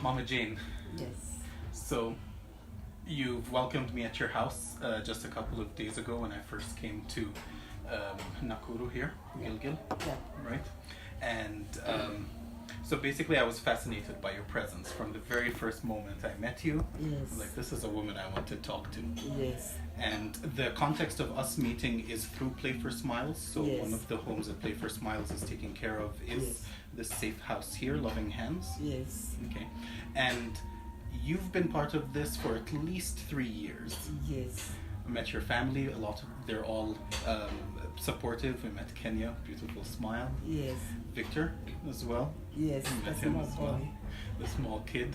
Mama Jane. Yes. So, you've welcomed me at your house just a couple of days ago when I first came to Nakuru here, Gilgil, Yeah. right? And so basically I was fascinated by your presence from the very first moment I met you. Yes. Like, this is a woman I want to talk to. Yes. And the context of us meeting is through Play for Smiles. So Yes. one of the homes that Play for Smiles is taking care of is Yes. the safe house here, Loving Hands. Yes. Okay. And you've been part of this for at least 3 years. Yes. I met your family, they're all supportive. We met Kenya, beautiful smile. Yes. Victor as well. Yes. We met That's him my as well, boy. the small kid.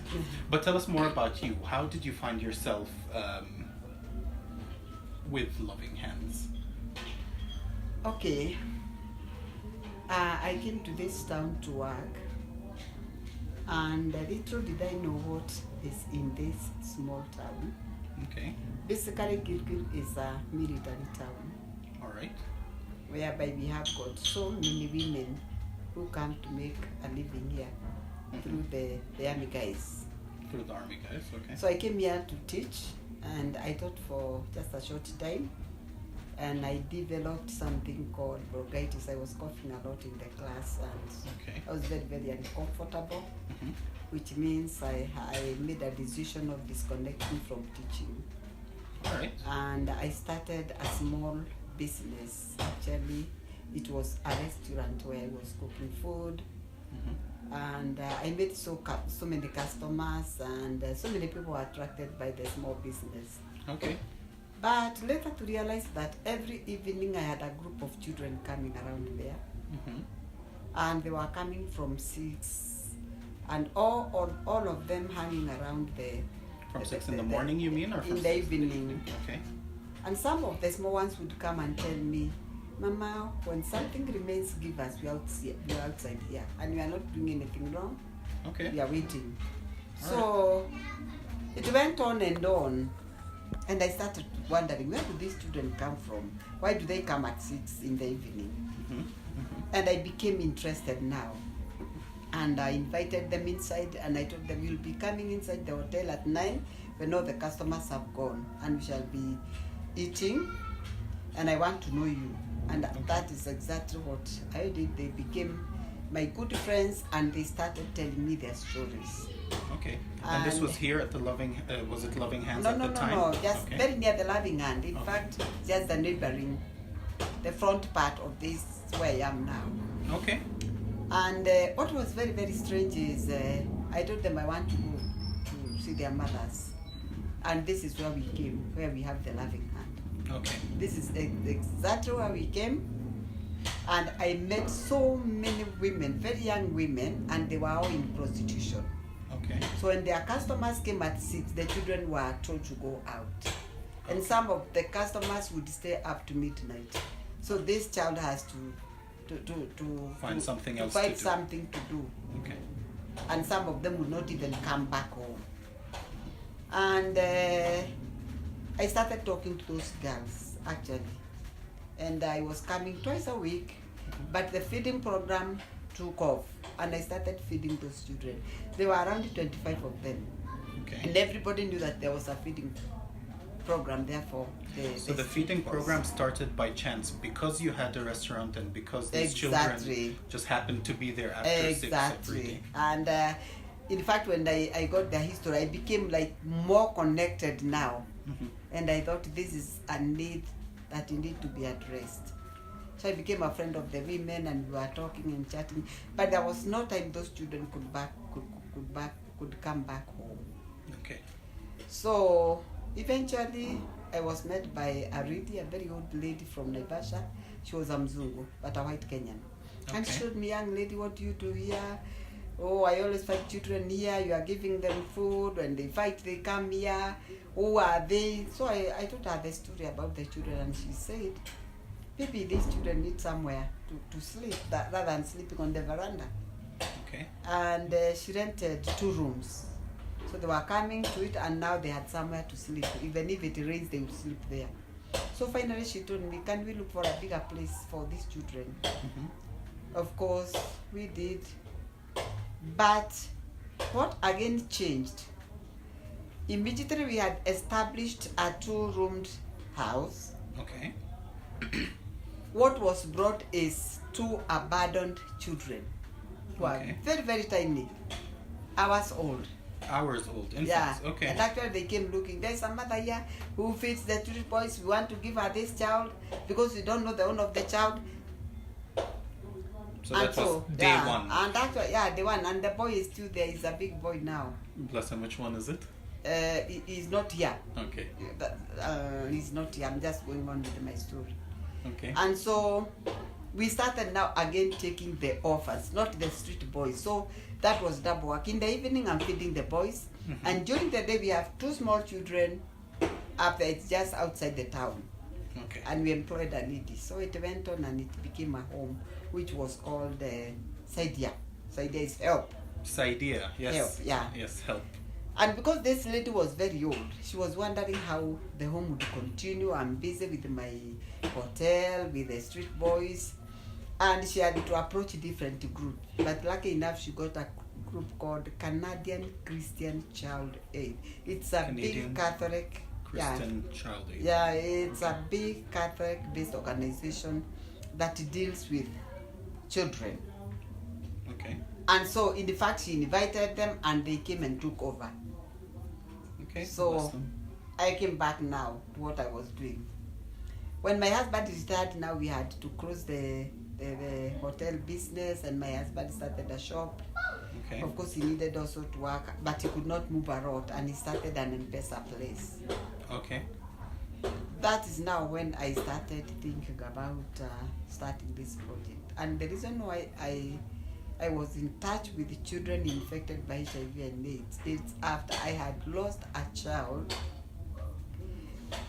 But tell us more about you. How did you find yourself with Loving Hands? Okay. I came to this town to work, and little did I know what is in this small town. Okay. Basically, Gilgil is a military town, All right. whereby we have got so many women who come to make a living here through the army guys. Through the army guys. Okay. So I came here to teach, and I taught for just a short time, and I developed something called bronchitis. I was coughing a lot in the class, and Okay. I was very, very uncomfortable, Mhm. which means I made a decision of disconnecting from teaching. All right. And I started a small business. Actually, it was a restaurant where I was cooking food, Mhm. and I made so many customers, and so many people were attracted by the small business. Okay. But later to realize that every evening I had a group of children coming around there, Mhm. and they were coming from 6, and all of them hanging around From 6 in the morning, you mean, or from in the 6 evening. Okay. And some of the small ones would come and tell me, Mama, when something remains, give us. We're outside here, and we are not doing anything wrong. Okay. We are waiting. All So it went on and on, and I started wondering, where do these children come from? Why do they come at 6 in the evening? Mhm. Mhm. And I became interested now. And I invited them inside, and I told them, you'll be coming inside the hotel at 9 when all the customers have gone, and we shall be eating, and I want to know you. And that is exactly what I did. They became my good friends, and they started telling me their stories. Okay. And this And- was here at the Loving, was it Loving Hands No, at no, the no, time? no, just Okay. very near the Loving Hand. In Okay. fact, just the neighboring, the front part of this where I am now. Okay. And what was very, very strange is I told them I want to go to see their mothers. And this is where we came, where we have the Loving Hand. Okay. This is exactly where we came. And I met so many women, very young women, and they were all in prostitution. Okay. So when their customers came at 6, the children were told to go out. And some of the customers would stay up to midnight. So this child has to Find something else find to do. something to do. Okay. And some of them would not even come back home. And I started talking to those girls, actually. And I was coming twice a week, but the feeding program took off, and I started feeding those children. There were around 25 of them. Okay. And everybody knew that there was a feeding program, therefore. So the feeding program started by chance because you had a restaurant and because these children just happened to be there after 6 every Exactly. day. And in fact, when I got the history, I became like more connected now. Mhm. And I thought this is a need that need to be addressed. So I became a friend of the women, and we were talking and chatting. But there was no time those children could come back home. Okay. So eventually, I was met by a lady, a very old lady from Naivasha. She was a Mzungu, but a white Kenyan. And she Okay. told me, young lady, what do you do here? Oh, I always find children here. You are giving them food. When they fight, they come here. Who are they? So I told her the story about the children, and she said, maybe these children need somewhere to sleep rather than sleeping on the veranda. Okay. And she rented 2 rooms. So they were coming to it, and now they had somewhere to sleep. Even if it rains, they would sleep there. So finally she told me, can we look for a bigger place for these children? Of course, we did. But what again changed? Immediately we had established a 2-roomed house. Okay. What was brought is 2 abandoned children who are very, very tiny, hours old. Hours old, infants. Yeah. Okay. And actually they came looking. There's a mother here who feeds the 2 boys. We want to give her this child because we don't know the owner of the child. So that was day one. And actually, day one. And the boy is still there. He's a big boy now. Bless him. Which one is it? He's not here. Okay. He's not here. I'm just going on with my story. Okay. And so we started now again taking the orphans, not the street boys. So that was double work. In the evening, I'm feeding the boys. And during the day, we have 2 small children up there. It's just outside the town. Okay. And we employed a lady. So it went on and it became a home, which was called Saidia. Saidia is help. Saidia, yes. Help, yeah. Yes, help. And because this lady was very old, she was wondering how the home would continue. I'm busy with my hotel, with the street boys. And she had to approach different groups. But lucky enough, she got a group called Canadian Christian Child Aid. It's a Canadian big Catholic Christian Child Aid. Yeah, it's a big Catholic-based organization that deals with children. Okay. And so, in fact, she invited them and they came and took over. Okay. So, I came back now to what I was doing. When my husband retired, now we had to close the hotel business, and my husband started a shop. Okay. Of course, he needed also to work, but he could not move a lot, and he started an M-Pesa place. Okay. That is now when I started thinking about starting this project. And the reason why I was in touch with the children infected by HIV and AIDS is after I had lost a child.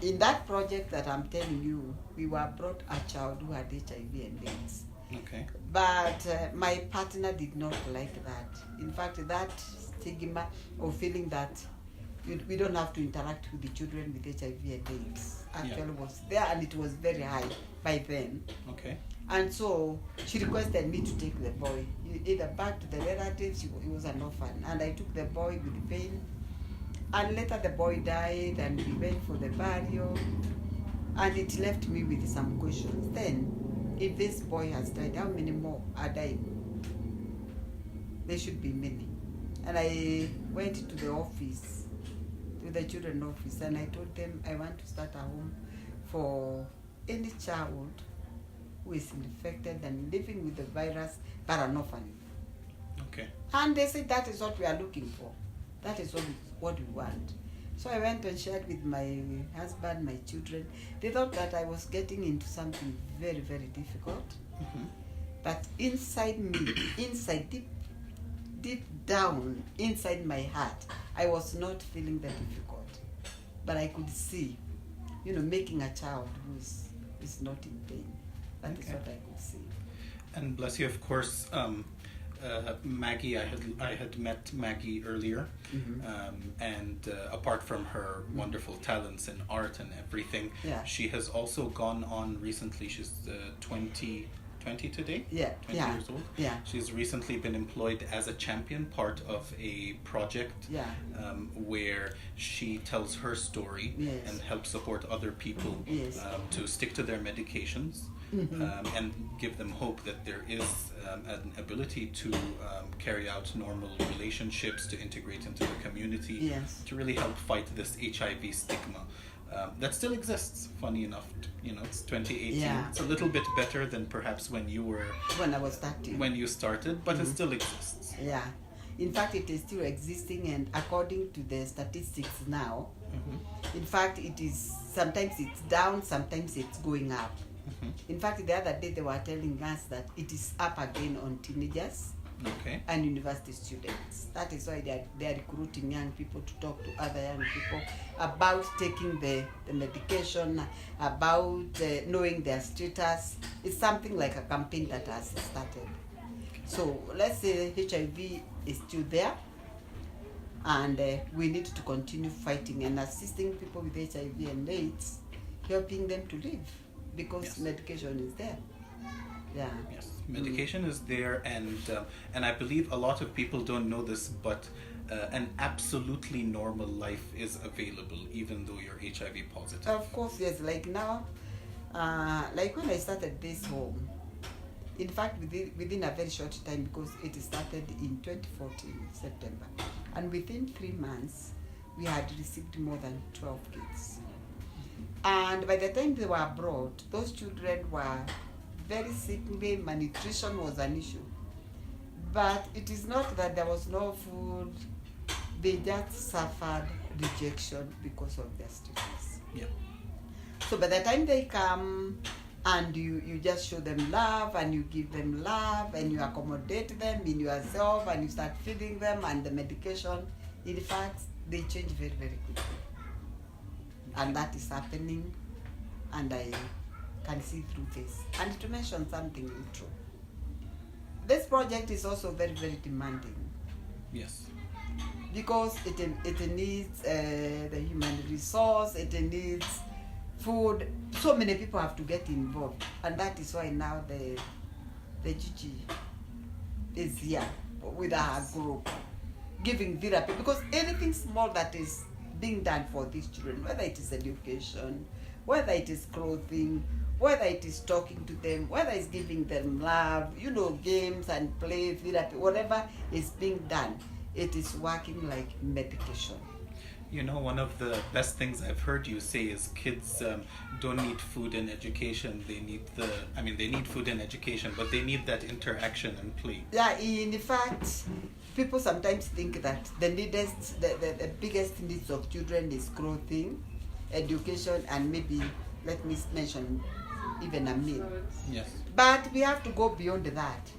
In that project that I'm telling you, we were brought a child who had HIV and AIDS. Okay. But my partner did not like that. In fact, that stigma of feeling that we don't have to interact with the children with HIV and AIDS actually was there, and it was very high by then. Okay. And so she requested me to take the boy either back to the relatives. He was an orphan, and I took the boy with pain. And later the boy died, and we went for the burial, and it left me with some questions. Then, if this boy has died, how many more are dying? There should be many. And I went to the office, to the children's office, and I told them I want to start a home for any child who is infected and living with the virus, but an orphan. Okay. And they said that is what we are looking for. That is what we want. So I went and shared with my husband, my children. They thought that I was getting into something very, very difficult. But inside me, deep down, inside my heart, I was not feeling that difficult. But I could see, making a child who is not in pain. That is what I could see. And bless you, of course, Maggie, I had met Maggie earlier, and apart from her wonderful talents in art and everything, she has also gone on recently. She's 20 today? 20 years old. Yeah. She's recently been employed as a champion, part of a project where she tells her story and helps support other people to stick to their medications. And give them hope that there is an ability to carry out normal relationships, to integrate into the community, to really help fight this HIV stigma that still exists. Funny enough, it's 2018. It's a little bit better than perhaps when I was starting. When you started, but it still exists. Yeah, in fact, it is still existing, and according to the statistics now, in fact, it is sometimes it's down, sometimes it's going up. In fact, the other day they were telling us that it is up again on teenagers and university students. That is why they are recruiting young people to talk to other young people about taking the medication, about knowing their status. It's something like a campaign that has started. So let's say HIV is still there, And we need to continue fighting and assisting people with HIV and AIDS, helping them to live, because medication is there. Yeah. Yes, medication is there, and I believe a lot of people don't know this, but an absolutely normal life is available even though you're HIV positive. Of course, yes. Like now, like when I started this home, in fact, within a very short time, because it started in 2014, September, and within 3 months, we had received more than 12 kids. And by the time they were brought, those children were very sickly, malnutrition was an issue. But it is not that there was no food, they just suffered rejection because of their status. Yeah. So by the time they come and you just show them love and you give them love and you accommodate them in yourself and you start feeding them and the medication, in fact, they change very, very quickly. And that is happening, and I can see through this. And to mention something true, this project is also very, very demanding. Yes. Because it needs the human resource, it needs food. So many people have to get involved, and that is why now the GG is here with our group, giving therapy. Because anything small that is being done for these children, whether it is education, whether it is clothing, whether it is talking to them, whether it's giving them love, games and play, therapy, whatever is being done, it is working like medication. One of the best things I've heard you say is kids don't need food and education. They need food and education, but they need that interaction and play. Yeah, in fact, people sometimes think that the biggest needs of children is clothing, education, and maybe, let me mention, even a meal. Yes. But we have to go beyond that.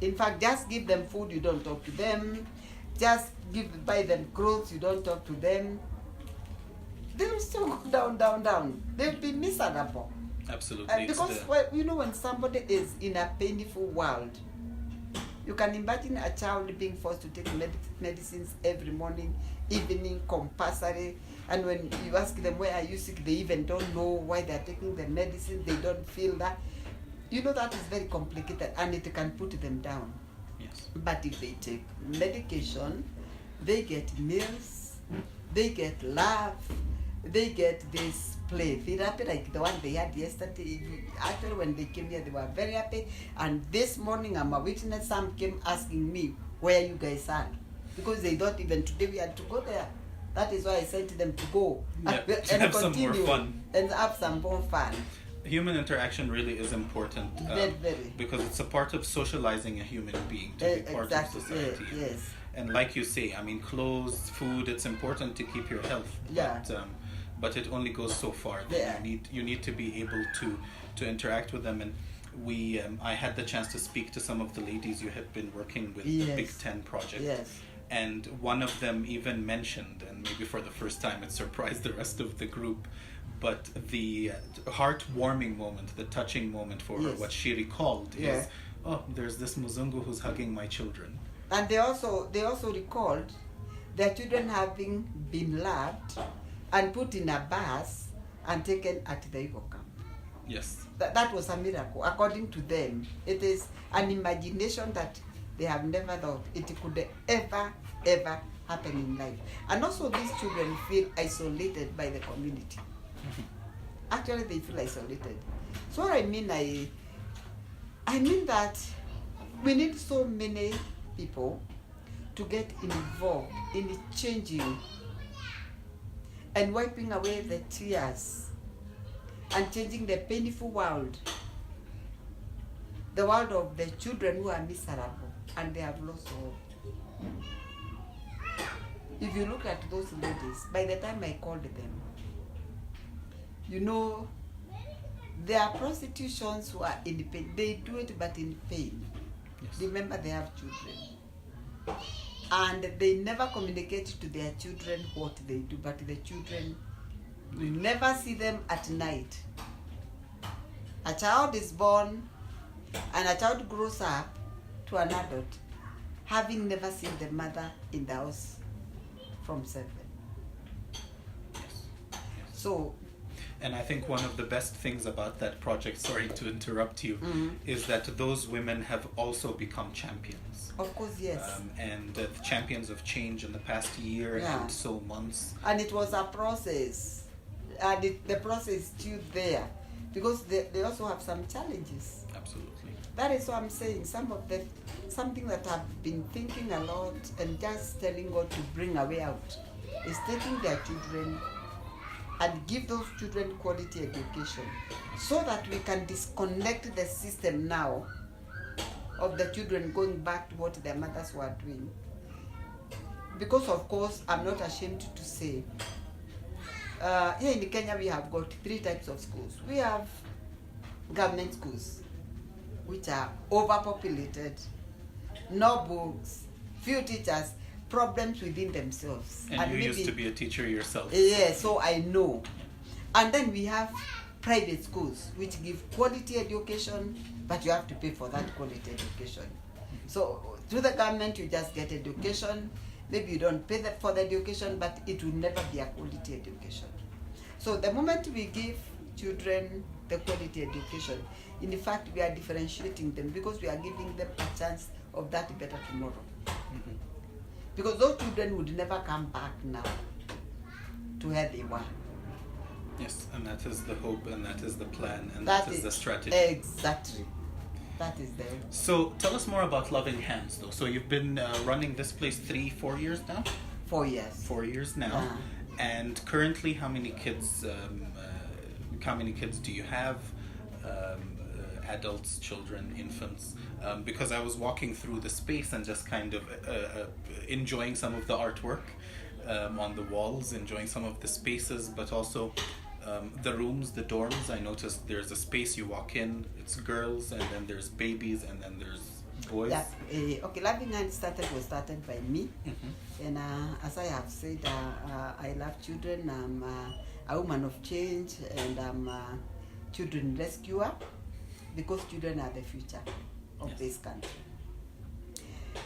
In fact, just give them food, you don't talk to them. Just buy them clothes, you don't talk to them. They will still go down. They'll be miserable. Absolutely. Because when somebody is in a painful world, you can imagine a child being forced to take medicines every morning, evening, compulsory. And when you ask them, why are you sick, they even don't know why they're taking the medicine. They don't feel that. That is very complicated, and it can put them down. Yes. But if they take medication, they get meals, they get love, they get this play therapy like the one they had yesterday. Actually, when they came here, they were very happy. And this morning, I'm a witness, some came asking me where you guys are, because they thought even today we had to go there. That is why I sent them to go and have continue some more fun. And have some more fun. Human interaction really is important, very. Because it's a part of socializing a human being to be part of society. Yes. And like you say, clothes, food, it's important to keep your health. Yeah. But it only goes so far. Yeah. You need to be able to interact with them. And I had the chance to speak to some of the ladies you had been working with, the Big 10 project. Yes. And one of them even mentioned, and maybe for the first time it surprised the rest of the group, but the heartwarming moment, the touching moment for her, what she recalled is, there's this Muzungu who's hugging my children. And they also recalled their children having been loved and put in a bus and taken at the Igbo camp. Yes. That was a miracle. According to them, it is an imagination that they have never thought it could ever happen in life. And also these children feel isolated by the community. Actually, they feel isolated. So what I mean, I mean that we need so many people to get involved in changing and wiping away the tears and changing the painful world, the world of the children who are miserable and they have lost hope. If you look at those ladies, by the time I called them, there are prostitutions who are in pain. They do it but in pain. Yes. Remember, they have children. And they never communicate to their children what they do, but the children, you never see them at night. A child is born and a child grows up to an adult, having never seen the mother in the house. from 7. Yes. So. And I think one of the best things about that project, sorry to interrupt you, is that those women have also become champions. Of course, yes. And champions of change in the past year and so months. And it was a process. And the process is still there. Because they also have some challenges. Absolutely. That is what I'm saying. Something that I've been thinking a lot and just telling God to bring a way out is taking their children and give those children quality education so that we can disconnect the system now of the children going back to what their mothers were doing. Because of course, I'm not ashamed to say, here in Kenya we have got 3 types of schools. We have government schools, which are overpopulated, no books, few teachers, problems within themselves. And you used to be a teacher yourself. Yeah, so I know. And then we have private schools, which give quality education, but you have to pay for that quality education. So through the government, you just get education. Maybe you don't pay for the education, but it will never be a quality education. So the moment we give children the quality education, in fact, we are differentiating them because we are giving them a chance of that better tomorrow. Mm-hmm. Because those children would never come back now to where they were. Yes, and that is the hope, and that is the plan, and that is the strategy. Exactly. That is there. So tell us more about Loving Hands, though. So you've been running this place 3-4 years now? 4 years. 4 years now. And currently, how many kids do you have? Adults, children, infants? Because I was walking through the space and just kind of enjoying some of the artwork on the walls, enjoying some of the spaces, but also the rooms, the dorms. I noticed there's a space you walk in, it's girls, and then there's babies, and then there's boys. Okay, Loving Hands was started by me. Mm-hmm. And as I have said, I love children. I'm a woman of change, and I'm a children rescuer, because children are the future of this country.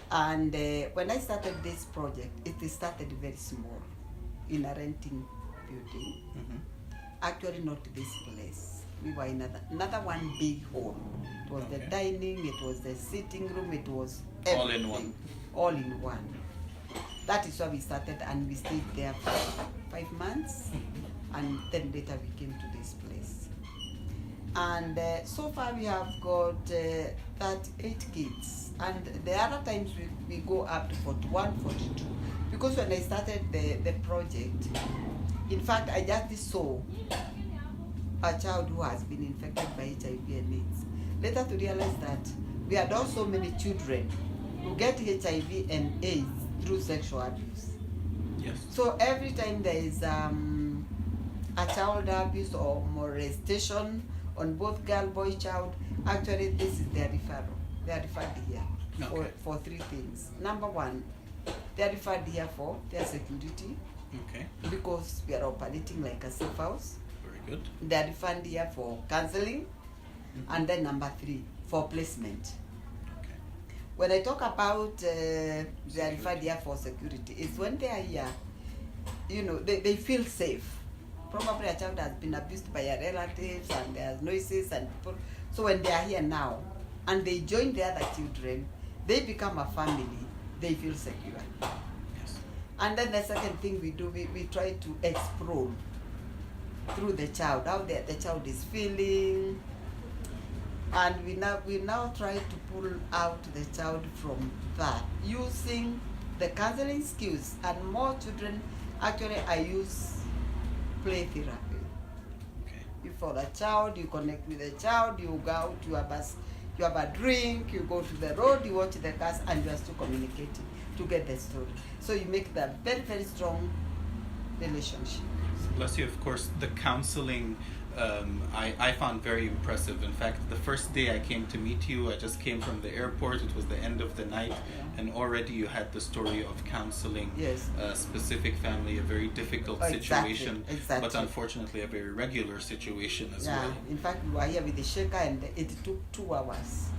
And when I started this project, it started very small, in a renting building. Mm-hmm. Actually, not this place. We were in another one big hall. It was the dining, it was the sitting room, it was everything. All in one. All in one. That is why we started, and we stayed there for 5 months. And then later we came to this place. And so far we have got 38 kids. And the other times we go up to 41, 42. Because when I started the project, in fact, I just saw a child who has been infected by HIV and AIDS. Later to realize that we had also many children who get HIV and AIDS through sexual abuse. Yes. So every time there is a child abuse or molestation on both girl, boy, child, actually this is their referral. They are referred here for 3 things. Number 1, they are referred here for their security. Okay. Because we are operating like a safe house. Very good. They are referred here for counseling. Mm-hmm. And then number 3, for placement. Okay. When I talk about they are referred here for security, it's when they are here, you know, they feel safe. Probably a child has been abused by a relatives and there's noises and people. So when they are here now and they join the other children, they become a family, they feel secure. Yes. And then the second thing we do, we try to explore through the child, how the child is feeling. And we now try to pull out the child from that using the counseling skills. And more children, actually I use play therapy. Okay. You follow a child, you connect with the child, you go out, you have a drink, you go to the road, you watch the cars, and you are still communicating to get the story. So you make that very, very strong relationship. Bless you. Of course, the counseling I found very impressive. In fact, the first day I came to meet you, I just came from the airport. It was the end of the night, and already you had the story of counseling a specific family, a very difficult situation, but unfortunately a very regular situation as well. In fact, we were here with the shaker, and it took 2 hours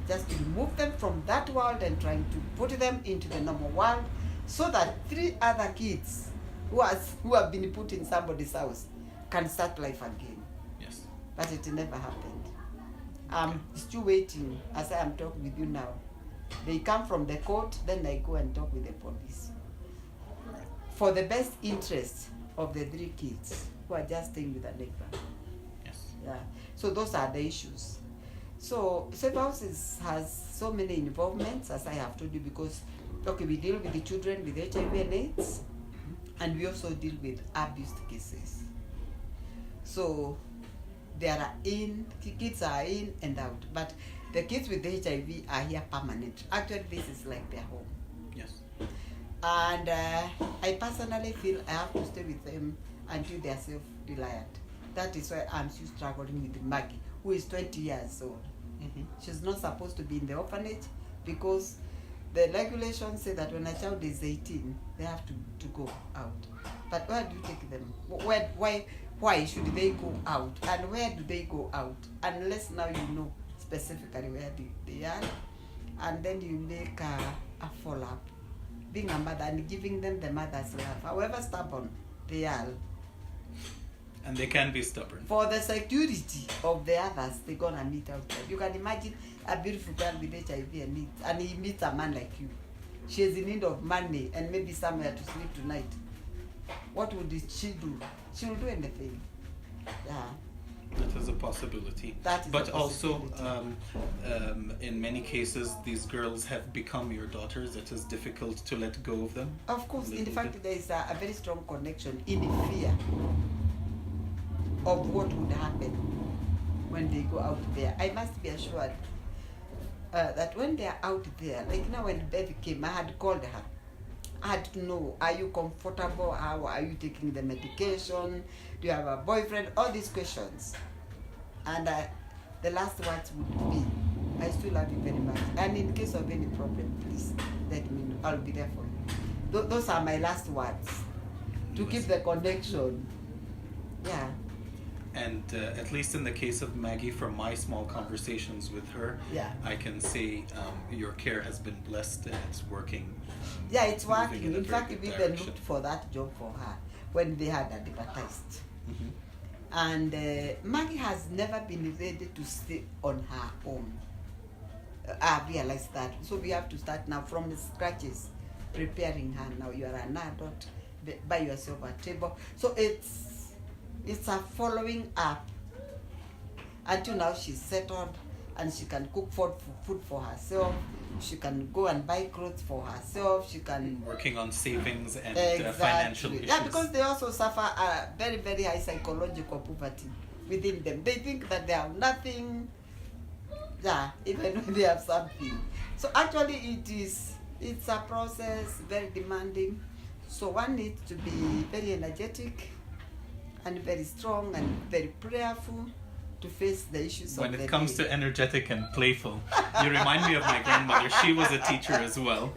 just to remove them from that world and trying to put them into the normal world. so that 3 other kids who have been put in somebody's house can start life again. Yes. But it never happened. I'm still waiting as I am talking with you now. They come from the court, then I go and talk with the police. For the best interest of the 3 kids who are just staying with a neighbor. Yes. Yeah. So those are the issues. So Safe Houses has so many involvements, as I have told you, because we deal with the children with HIV and AIDS, and we also deal with abuse cases. So there are kids are in and out, but the kids with HIV are here permanent. Actually, this is like their home. Yes. And I personally feel I have to stay with them until they are self-reliant. That is why I'm still struggling with Maggie, who is 20 years old. Mm-hmm. She's not supposed to be in the orphanage because the regulations say that when a child is 18, they have to go out. But where do you take them? Why should they go out? And where do they go out? Unless now you know specifically where they are. And then you make a follow-up. Being a mother and giving them the mother's love. However stubborn they are. And they can be stubborn. For the security of the others, they're going to meet out there. You can imagine a beautiful girl with HIV and needs, and he meets a man like you. She is in need of money and maybe somewhere to sleep tonight. What would she do? She will do anything. Yeah. That is a possibility. That is but a also, possibility. in many cases, these girls have become your daughters. It is difficult to let go of them. Of course, in fact, there is a very strong connection in fear of what would happen when they go out there. I must be assured that when they are out there, like now when Bev came, I had called her. I had to know, are you comfortable? How are you taking the medication? Do you have a boyfriend? All these questions. And the last words would be, I still love you very much. And in case of any problem, please let me know. I'll be there for you. Those are my last words. To keep the connection. Yeah. And at least in the case of Maggie, from my small conversations with her, yeah, I can say your care has been blessed and it's working. Yeah, it's working. In fact, we even looked for that job for her when they had advertised. Mm-hmm. And Maggie has never been ready to stay on her own. I realized that. So we have to start now from the scratches, preparing her now. You are an adult, buy yourself a table. So it's a following up until now she's settled and she can cook food for herself. She can go and buy clothes for herself. She can working on savings and exactly. Financial issues. Yeah, because they also suffer a very, very high psychological poverty within them. They think that they have nothing. Yeah, even when they have something. So actually, it's a process, very demanding. So one needs to be very energetic and very strong and very prayerful to face the issues when of the day. When it comes to energetic and playful, you remind me of my grandmother. She was a teacher as well.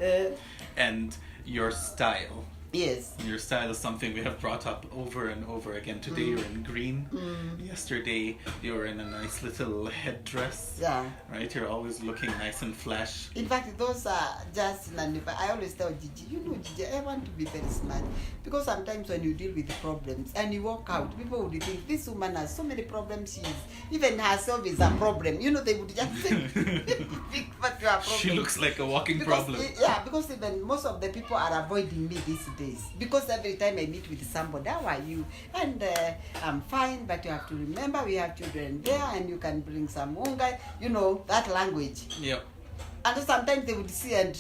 And your style. Yes. Your style is something we have brought up over and over again. Today you're in green. Yesterday you were in a nice little headdress. Yeah. Right? You're always looking nice and flash. In fact, those are just I always tell Gigi, Gigi, I want to be very smart. Because sometimes when you deal with problems and you walk out, people would think this woman has so many problems. Even herself is a problem. They would just think but you are a problem. She looks like a walking problem. Because even most of the people are avoiding me these days. Because every time I meet with somebody, how are you? And I'm fine, but you have to remember we have children there and you can bring some unga, that language. Yep. And sometimes they would see and,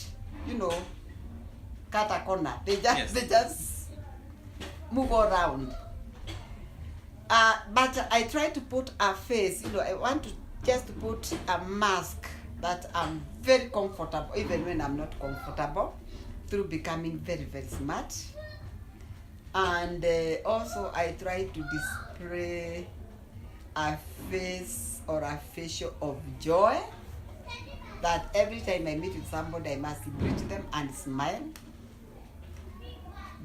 cut a corner. They just move around. But I try to put a face, I want to just put a mask that I'm very comfortable, even when I'm not comfortable, through becoming very, very smart. And also I try to display a face or a facial of joy, that every time I meet with somebody I must greet them and smile.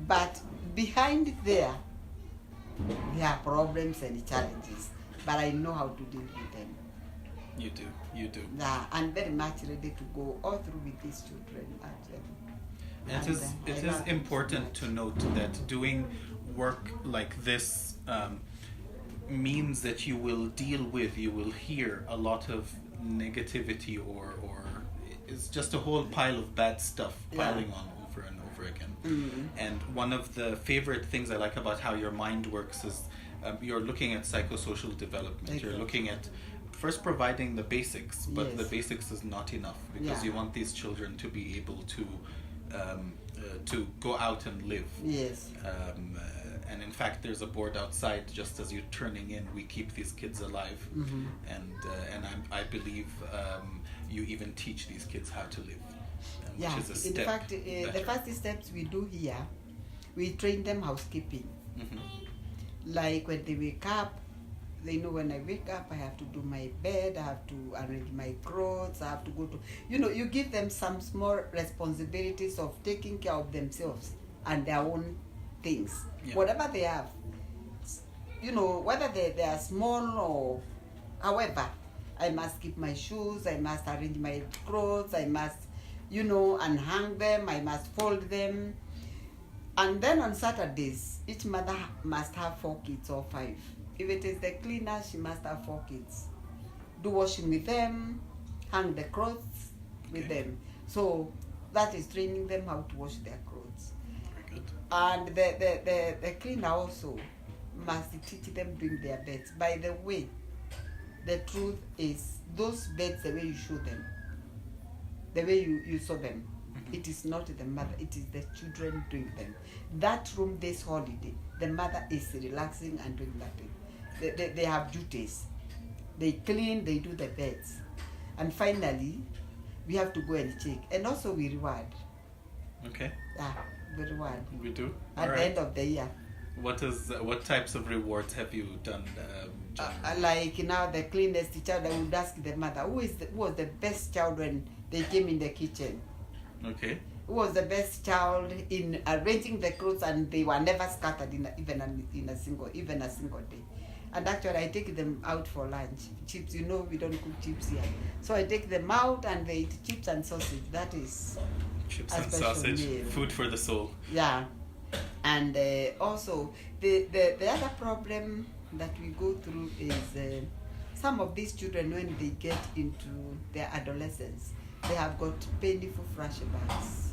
But behind there are problems and challenges, but I know how to deal with them. You do. Yeah, I'm very much ready to go all through with these children. It is important to note that doing work like this means that you will hear a lot of negativity or it's just a whole pile of bad stuff piling on over and over again. Mm-hmm. And one of the favorite things I like about how your mind works is you're looking at psychosocial development. Exactly. You're looking at first providing the basics, but the basics is not enough because you want these children to be able to go out and live. Yes. And in fact, there's a board outside. Just as you're turning in, we keep these kids alive, mm-hmm. and I believe you even teach these kids how to live. Yeah. Which is a step in fact, the first steps we do here, we train them housekeeping. Mm-hmm. Like when they wake up, they know when I wake up, I have to do my bed, I have to arrange my clothes, I have to go to, you give them some small responsibilities of taking care of themselves and their own things, whatever they have, whether they are small or however. I must keep my shoes, I must arrange my clothes, I must, unhang them, I must fold them. And then on Saturdays, each mother must have 4 kids or 5. If it is the cleaner, she must have 4 kids. Do washing with them, hang the clothes with them. So that is training them how to wash their clothes. Very good. And the cleaner also must teach them doing their beds. By the way, the truth is those beds, the way you show them, the way you saw them, it is not the mother, it is the children doing them. That room this holiday, the mother is relaxing and doing nothing. They have duties. They clean, they do the beds. And finally, we have to go and check. And also we reward. Okay. Yeah, we reward. We do? At the end of the year. What types of rewards have you done? Like now the cleanest child, I would ask the mother, who was the best child when they came in the kitchen? Okay. Who was the best child in arranging the clothes and they were never scattered even a single day. And actually I take them out for lunch. Chips, we don't cook chips here. So I take them out and they eat chips and sausage. That is chips and sausage, meal. Food for the soul. Yeah. And also the other problem that we go through is some of these children, when they get into their adolescence, they have got painful flashbacks.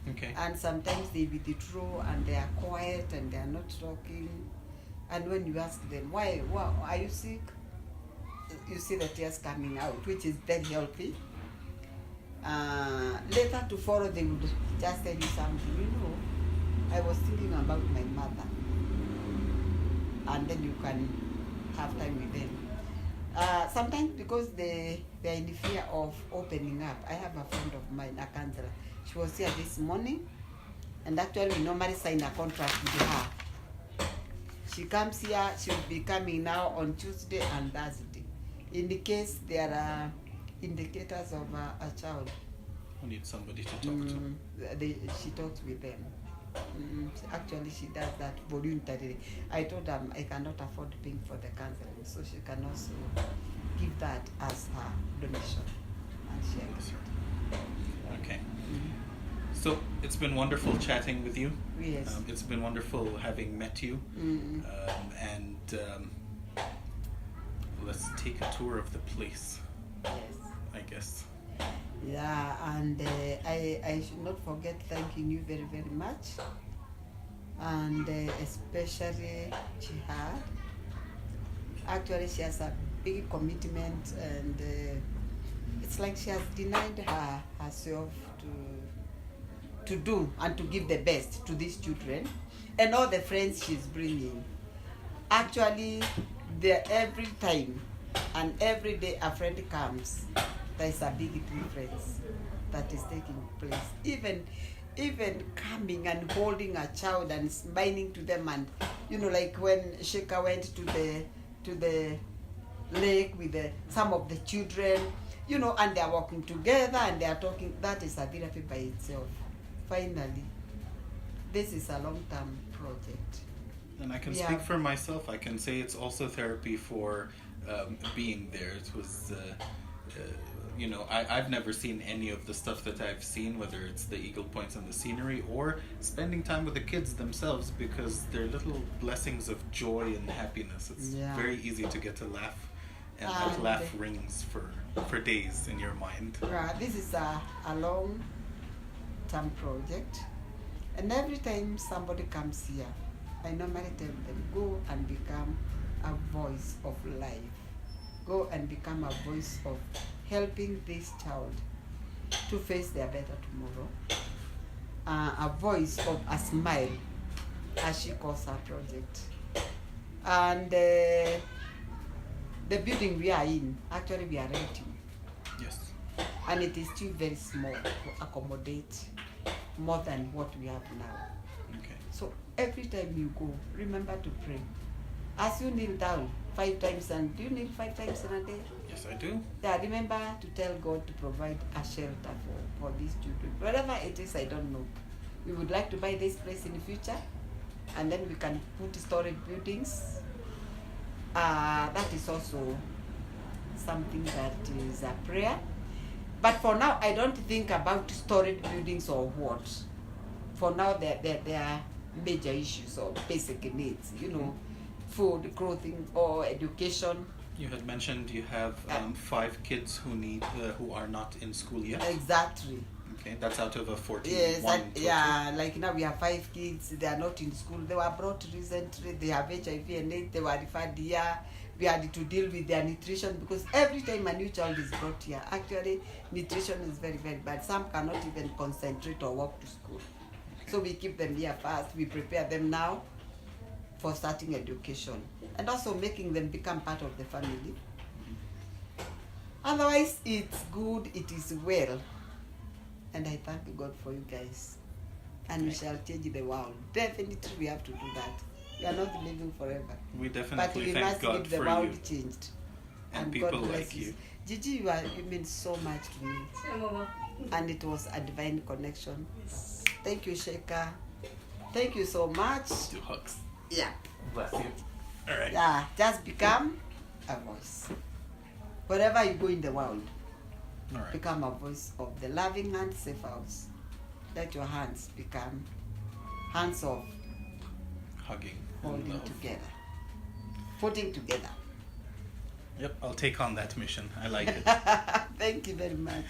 Okay. And sometimes they withdraw and they are quiet and they are not talking. And when you ask them, why are you sick? You see the tears coming out, which is very healthy. Later to follow, they would just tell you something. I was thinking about my mother. And then you can have time with them. Sometimes because they are in the fear of opening up. I have a friend of mine, a counselor. She was here this morning, and actually we normally sign a contract with her. She comes here, she will be coming now on Tuesday and Thursday. In the case there are indicators of a child who needs somebody to talk to. She talks with them. Actually, she does that voluntarily. I told her I cannot afford paying for the counseling, so she can also give that as her donation and share it. Okay. So it's been wonderful chatting with you. Yes. It's been wonderful having met you. And let's take a tour of the place. Yes. I guess. Yeah, and I should not forget thanking you very, very much. And especially Jihad. Actually, she has a big commitment, and it's like she has denied herself to do and to give the best to these children and all the friends she's bringing. Actually, every time and every day a friend comes, there is a big difference that is taking place. Even coming and holding a child and smiling to them, and like when Sheka went to the lake with some of the children, and they are walking together and they are talking. That is a therapy by itself. Finally, this is a long-term project. And I can speak for myself. I can say it's also therapy for being there. It was you know, I've never seen any of the stuff that I've seen, whether it's the eagle points and the scenery or spending time with the kids themselves, because they're little blessings of joy and happiness. It's very easy to get a laugh, and that laugh rings for days in your mind. Right, this is a long-term project, and every time somebody comes here, I normally tell them, go and become a voice of life. Go and become a voice of helping this child to face their better tomorrow. A voice of a smile, as she calls her project. And the building we are in, actually we are renting. Yes. And it is still very small to accommodate more than what we have now. Okay. So every time you go, remember to pray. As you kneel down 5 times, and do you kneel 5 times in a day? Yes, I do. Yeah, remember to tell God to provide a shelter for these children. Whatever it is, I don't know. We would like to buy this place in the future, and then we can put storage buildings. That is also something that is a prayer. But for now, I don't think about storage buildings or what. For now, there are major issues or basic needs, you know, food, clothing, or education. You had mentioned you have 5 kids who are not in school yet. Exactly. Okay, that's out of a 41. Yes, like now we have 5 kids. They are not in school. They were brought recently. They have HIV and AIDS. They were referred here. We had to deal with their nutrition, because every time a new child is brought here, actually nutrition is very, very bad. Some cannot even concentrate or walk to school. Okay. So we keep them here first. We prepare them now for starting education, and also making them become part of the family. Otherwise, it's good, it is well. And I thank God for you guys. And we shall change the world. Definitely we have to do that. We are not living forever. We definitely but we thank must God leave the for world you. Changed. And God people bless like you. Gigi, you mean so much to me. And it was a divine connection. Thank you, Sheikha. Thank you so much. 2 hugs. Yeah. Bless you. All right. Yeah, just become a voice. Wherever you go in the world, All right. become a voice of the loving and safe house. Let your hands become hands of Hugging. and holding love. together, putting together. Yep, I'll take on that mission. I like it. Thank you very much.